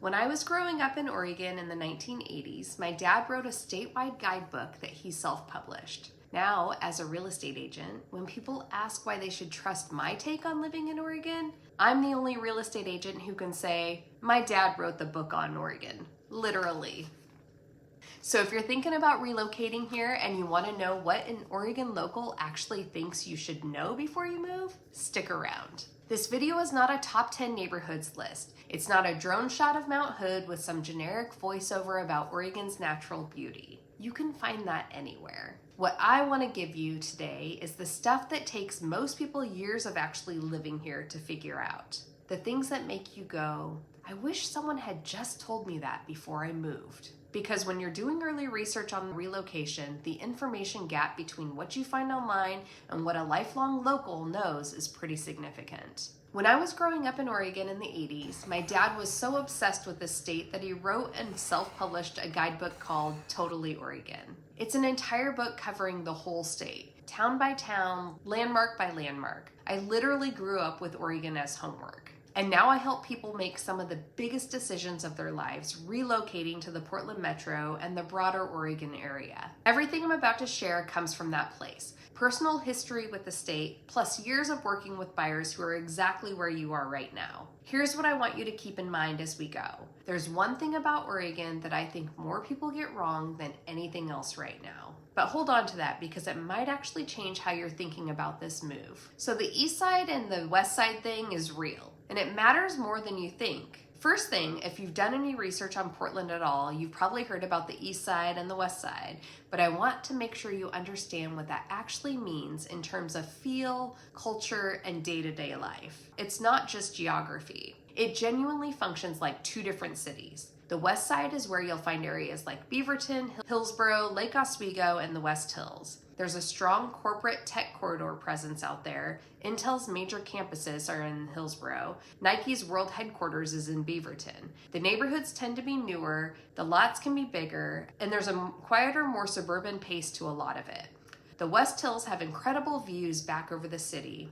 When I was growing up in Oregon in the 1980s, my dad wrote a statewide guidebook that he self-published. Now, as a real estate agent, when people ask why they should trust my take on living in Oregon, I'm the only real estate agent who can say, my dad wrote the book on Oregon. Literally. So if you're thinking about relocating here and you want to know what an Oregon local actually thinks you should know before you move, stick around. This video is not a top 10 neighborhoods list. It's not a drone shot of Mount Hood with some generic voiceover about Oregon's natural beauty. You can find that anywhere. What I want to give you today is the stuff that takes most people years of actually living here to figure out. The things that make you go, I wish someone had just told me that before I moved. Because when you're doing early research on relocation, the information gap between what you find online and what a lifelong local knows is pretty significant. When I was growing up in Oregon in the 80s, my dad was so obsessed with the state that he wrote and self-published a guidebook called Totally Oregon. It's an entire book covering the whole state, town by town, landmark by landmark. I literally grew up with Oregon as homework. And now I help people make some of the biggest decisions of their lives, relocating to the Portland metro and the broader Oregon area. Everything I'm about to share comes from that place. Personal history with the state, plus years of working with buyers who are exactly where you are right now. Here's what I want you to keep in mind as we go. There's one thing about Oregon that I think more people get wrong than anything else right now. But hold on to that because it might actually change how you're thinking about this move. So the east side and the west side thing is real. And it matters more than you think. First thing, if you've done any research on Portland at all, you've probably heard about the east side and the west side, but I want to make sure you understand what that actually means in terms of feel, culture, and day-to-day life. It's not just geography. It genuinely functions like two different cities. The west side is where you'll find areas like Beaverton, Hillsboro, Lake Oswego, and the West Hills. There's a strong corporate tech corridor presence out there. Intel's major campuses are in Hillsboro. Nike's world headquarters is in Beaverton. The neighborhoods tend to be newer, the lots can be bigger, and there's a quieter, more suburban pace to a lot of it. The West Hills have incredible views back over the city.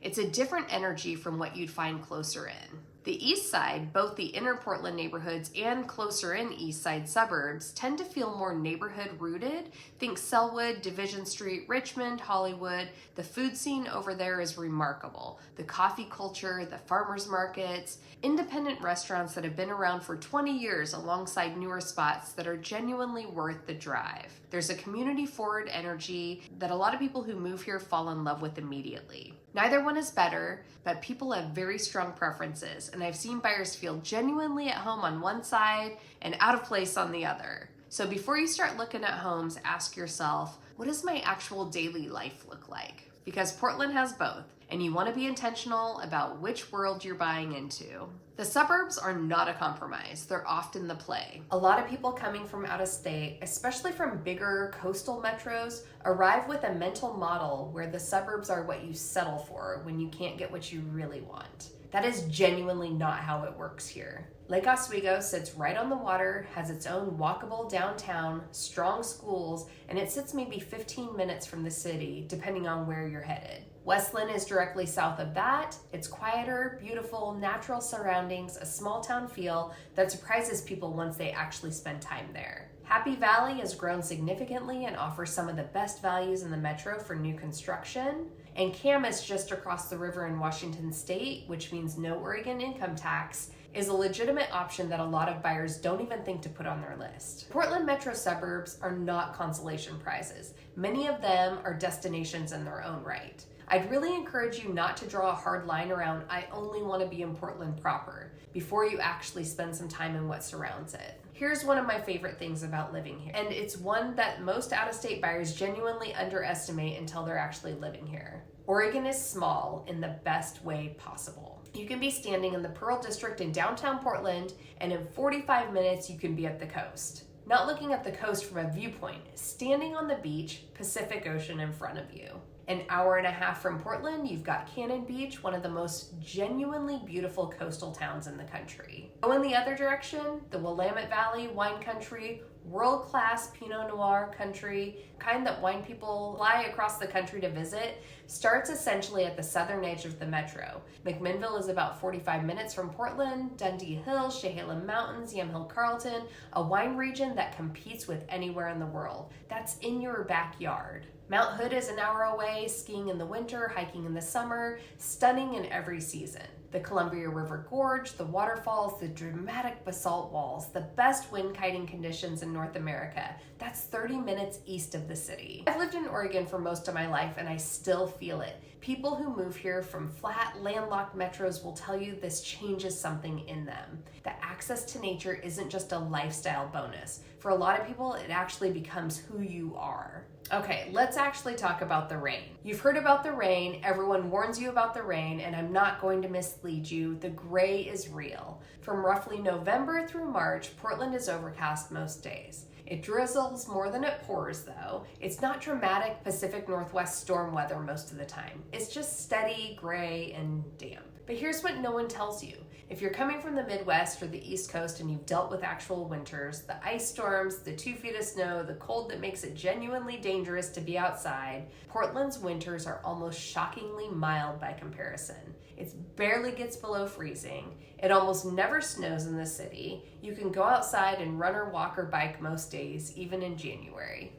It's a different energy from what you'd find closer in. The east side, both the inner Portland neighborhoods and closer in east side suburbs, tend to feel more neighborhood rooted. Think Sellwood, Division Street, Richmond, Hollywood. The food scene over there is remarkable. The coffee culture, the farmers markets, independent restaurants that have been around for 20 years alongside newer spots that are genuinely worth the drive. There's a community forward energy that a lot of people who move here fall in love with immediately. Neither one is better, but people have very strong preferences, and I've seen buyers feel genuinely at home on one side and out of place on the other. So before you start looking at homes, ask yourself, what does my actual daily life look like? Because Portland has both, and you want to be intentional about which world you're buying into. The suburbs are not a compromise. They're often the play. A lot of people coming from out of state, especially from bigger coastal metros, arrive with a mental model where the suburbs are what you settle for when you can't get what you really want. That is genuinely not how it works here. Lake Oswego sits right on the water, has its own walkable downtown, strong schools, and it sits maybe 15 minutes from the city, depending on where you're headed. Westland is directly south of that. It's quieter, beautiful, natural surroundings, a small town feel that surprises people once they actually spend time there. Happy Valley has grown significantly and offers some of the best values in the metro for new construction. And Camas, just across the river in Washington state, which means no Oregon income tax, is a legitimate option that a lot of buyers don't even think to put on their list. Portland metro suburbs are not consolation prizes. Many of them are destinations in their own right. I'd really encourage you not to draw a hard line around, I only want to be in Portland proper, before you actually spend some time in what surrounds it. Here's one of my favorite things about living here, and it's one that most out-of-state buyers genuinely underestimate until they're actually living here. Oregon is small in the best way possible. You can be standing in the Pearl District in downtown Portland, and in 45 minutes you can be at the coast. Not looking at the coast from a viewpoint, standing on the beach, Pacific Ocean in front of you. An hour and a half from Portland, you've got Cannon Beach, one of the most genuinely beautiful coastal towns in the country. Go in the other direction, the Willamette Valley, wine country, world-class Pinot Noir country, kind that wine people fly across the country to visit, starts essentially at the southern edge of the metro. McMinnville is about 45 minutes from Portland, Dundee Hills, Chehalem Mountains, Yamhill Carlton, a wine region that competes with anywhere in the world. That's in your backyard. Mount Hood is an hour away, skiing in the winter, hiking in the summer, stunning in every season. The Columbia River Gorge, the waterfalls, the dramatic basalt walls, the best wind kiting conditions in North America. That's 30 minutes east of the city. I've lived in Oregon for most of my life and I still feel it. People who move here from flat, landlocked metros will tell you this changes something in them. The access to nature isn't just a lifestyle bonus. For a lot of people, it actually becomes who you are. Okay, let's actually talk about the rain. You've heard about the rain, everyone warns you about the rain, and I'm not going to mislead you, the gray is real. From roughly November through March, Portland is overcast most days. It drizzles more than it pours though. It's not dramatic Pacific Northwest storm weather most of the time. It's just steady, gray, and damp. But here's what no one tells you. If you're coming from the Midwest or the East Coast and you've dealt with actual winters, the ice storms, the 2 feet of snow, the cold that makes it genuinely dangerous to be outside, Portland's winters are almost shockingly mild by comparison. It barely gets below freezing. It almost never snows in the city. You can go outside and run or walk or bike most days, even in January.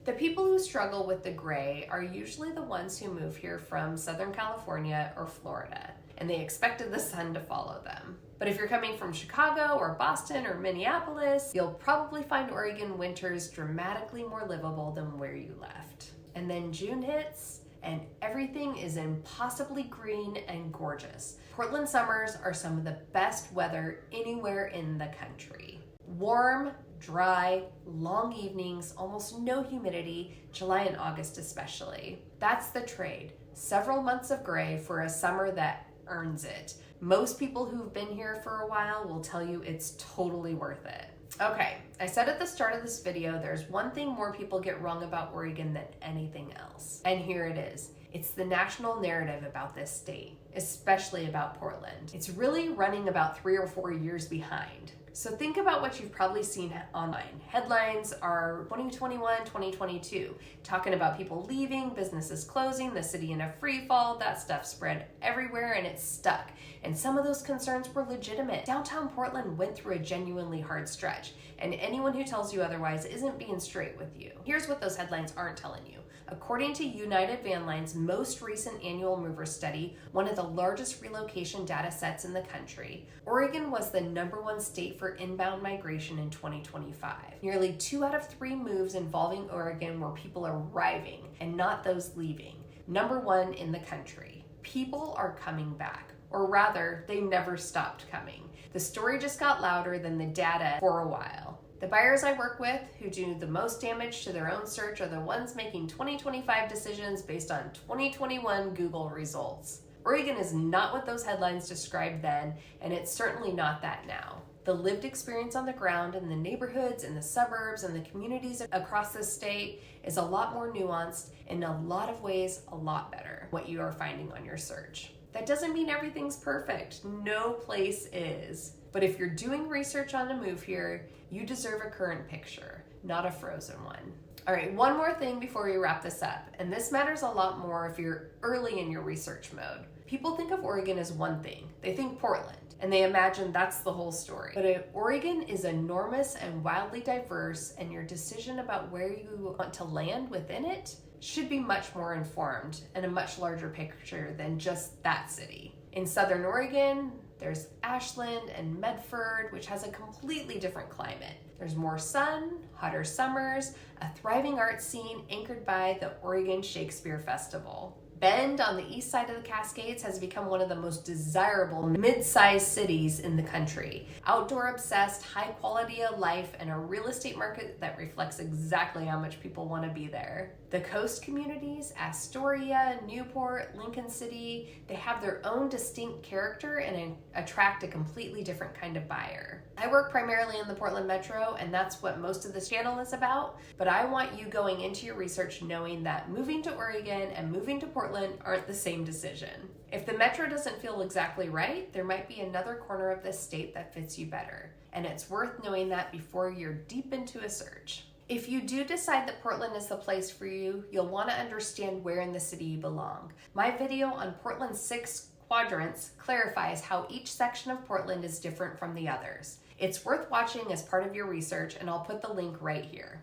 The people who struggle with the gray are usually the ones who move here from Southern California or Florida, and they expected the sun to follow them. But if you're coming from Chicago or Boston or Minneapolis, you'll probably find Oregon winters dramatically more livable than where you left. And then June hits, and everything is impossibly green and gorgeous. Portland summers are some of the best weather anywhere in the country. Warm, dry, long evenings, almost no humidity, July and August especially. That's the trade. Several months of gray for a summer that earns it. Most people who've been here for a while will tell you it's totally worth it. Okay, I said at the start of this video, there's one thing more people get wrong about Oregon than anything else. And here it is. It's the national narrative about this state, especially about Portland. It's really running about 3 or 4 years behind. So think about what you've probably seen online. Headlines are 2021, 2022, talking about people leaving, businesses closing, the city in a free fall. That stuff spread everywhere and it's stuck. And some of those concerns were legitimate. Downtown Portland went through a genuinely hard stretch, and anyone who tells you otherwise isn't being straight with you. Here's what those headlines aren't telling you. According to United Van Line's most recent annual mover study, one of the largest relocation data sets in the country, Oregon was the #1 state for inbound migration in 2025. Nearly 2 out of 3 moves involving Oregon were people arriving and not those leaving. #1 in the country. People are coming back, or rather, they never stopped coming. The story just got louder than the data for a while. The buyers I work with who do the most damage to their own search are the ones making 2025 decisions based on 2021 Google results. Oregon is not what those headlines described then, and it's certainly not that now. The lived experience on the ground in the neighborhoods, in the suburbs, and the communities across the state is a lot more nuanced, in a lot of ways a lot better, what you are finding on your search. That doesn't mean everything's perfect. No place is. But if you're doing research on a move here, you deserve a current picture, not a frozen one. All right, one more thing before we wrap this up, and this matters a lot more if you're early in your research mode. People think of Oregon as one thing. They think Portland, and they imagine that's the whole story. But Oregon is enormous and wildly diverse, and your decision about where you want to land within it should be much more informed and a much larger picture than just that city. In Southern Oregon, there's Ashland and Medford, which has a completely different climate. There's more sun, hotter summers, a thriving art scene anchored by the Oregon Shakespeare Festival. Bend on the east side of the Cascades has become one of the most desirable mid-sized cities in the country. Outdoor obsessed, high quality of life, and a real estate market that reflects exactly how much people want to be there. The coast communities, Astoria, Newport, Lincoln City, they have their own distinct character and attract a completely different kind of buyer. I work primarily in the Portland Metro, and that's what most of this channel is about, but I want you going into your research knowing that moving to Oregon and moving to Portland Portland aren't the same decision. If the metro doesn't feel exactly right, there might be another corner of this state that fits you better. And it's worth knowing that before you're deep into a search. If you do decide that Portland is the place for you, you'll want to understand where in the city you belong. My video on Portland's 6 quadrants clarifies how each section of Portland is different from the others. It's worth watching as part of your research, and I'll put the link right here.